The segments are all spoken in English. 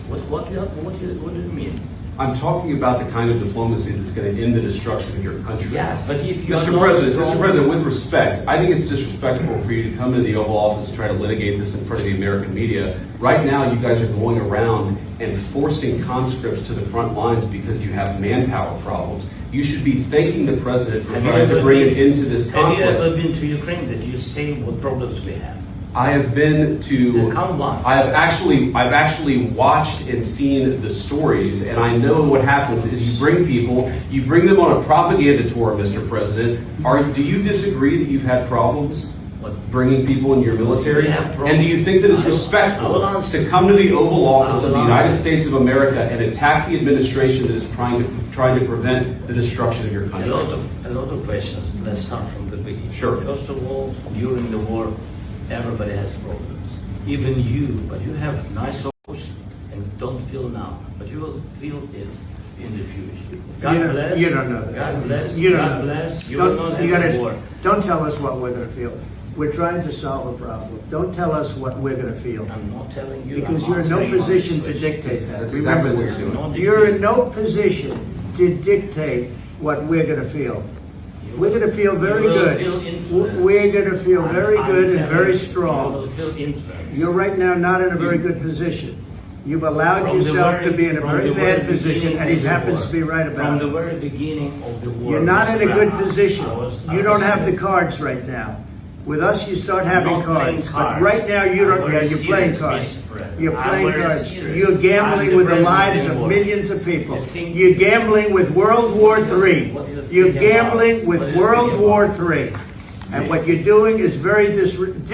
What do you mean? I'm talking about the kind of diplomacy that's going to end the destruction of your country. Yes, but if you Mr. President, with respect, I think it's disrespectful for you to come into the Oval Office and try to litigate this in front of the American media. Right now, you guys are going around and forcing conscripts to the front lines because you have manpower problems. You should be thanking the President for trying to bring it into this conflict. Have you ever been to Ukraine? Did you say what problems we have? I have been to. Come once. I've actually watched and seen the stories, and I know what happens is you bring people, you bring them on a propaganda tour, Mr. President. Do you disagree that you've had problems bringing people in your military? And do you think that it's respectful to come to the Oval Office of the United States of America and attack the administration that is trying to prevent the destruction of your country? A lot of questions. Let's start from the beginning. Sure. First of all, during the war, everybody has problems. Even you, but you have nice hopes and don't feel now, but you will feel it in the future. God bless. You don't know that. God bless. You don't God know bless. that. You will not have a war. Don't tell us what we're going to feel. We're trying to solve a problem. Don't tell us what we're going to feel. I'm not telling you. Because I'm you're in no answering position honest to questions. dictate that. That's exactly what you're Remember doing. this. You're in no position to dictate what we're going to feel. We're going to feel very You will good. feel influenced. We're going to feel very I'm good and telling very you, strong. You will feel influenced. You're right now not in a very good position. You've allowed From the yourself to be in a from very the bad position, beginning and he of the happens war. to be right From about the it. very beginning of the war. You're not in a Mr. good Brown, position. I You don't was have the there. cards right now. With us, you start having Not playing cards. But cards. right now, you I'm don't. very Yeah, you're playing serious, cards. Mr. President. You're I'm playing very cards. serious. You're I'm gambling the with the president lives of anymore. millions of people. You think- You're gambling with World War III. What do you think You're about- gambling what with do you World think War about- III. And what you're doing is very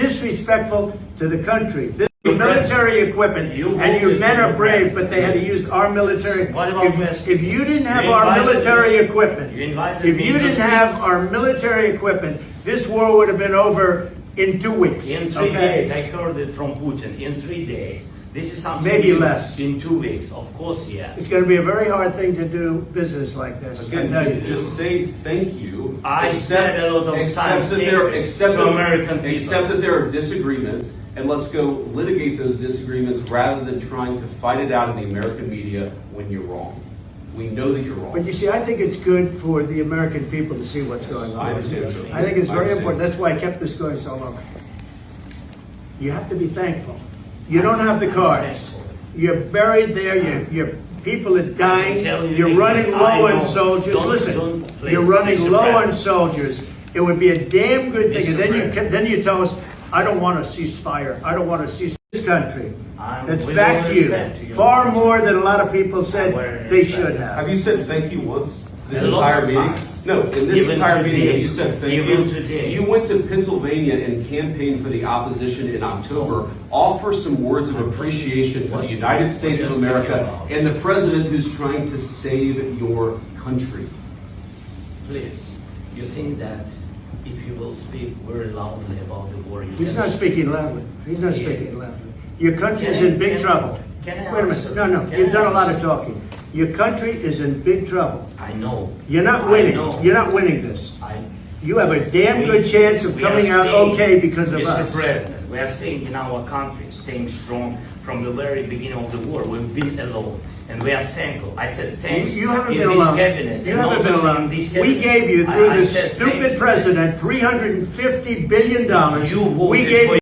disrespectful to the country. This is military equipment, You and your voted men for are the brave, president. but they had to use our military. What about West? If you didn't have You our invited military me- equipment, you invited if me you to didn't speak. have our military equipment, this war would have been over in 2 weeks. In 3 days, I heard it from Putin. In 3 days. This is something Maybe new. less. In 2 weeks, of course, yes. It's going to be a very hard thing to do business like this. I tell Again, you. just say thank you. I said a lot of times to American people. Accept that there are disagreements, and let's go litigate those disagreements rather than trying to fight it out in the American media when you're wrong. We know that you're wrong. But you see, I think it's good for the American people to see what's going on. I understand. I think it's I very understand. important. That's why I kept this going so long. You have to be thankful. You don't have the cards. You're buried there. Your people are dying. tell you You're the running thing. low I on know. soldiers. Don't Listen, please, you're running Mr. low on President. soldiers. It would be a damn good thing. And Mr. then you tell us, I don't want to ceasefire. I don't want to cease this country. That's with back all to you. respect to you. Far more than a lot of people said With they respect. should have. Have you said thank you once this A lot entire of meeting? times. No, in this Even entire meeting, today. have you said thank Even you? today. You went to Pennsylvania and campaigned for the opposition in October. Offer some words of appreciation for the United States of America and the president who's trying to save your country. Please, you think that if you will speak very loudly about the war, you He's can not speaking loudly. He's not Yeah. speaking loudly. Your country is Can I- in big can- trouble. can I Wait a answer? minute. No, Can you've I done a lot of answer? talking. Your country is in big trouble. I know. You're not I winning. know. You're not winning this. I, You have a damn we- good chance of we are coming out staying- okay because of Mr. us. President, we are staying in our country, staying strong from the very beginning of the war. We've been alone, and we are thankful. I said thanks You haven't in been this alone. cabinet. You and haven't not been only in alone. this We cabinet. gave you, through I this said thank stupid you. president, $350 billion. You We voted gave for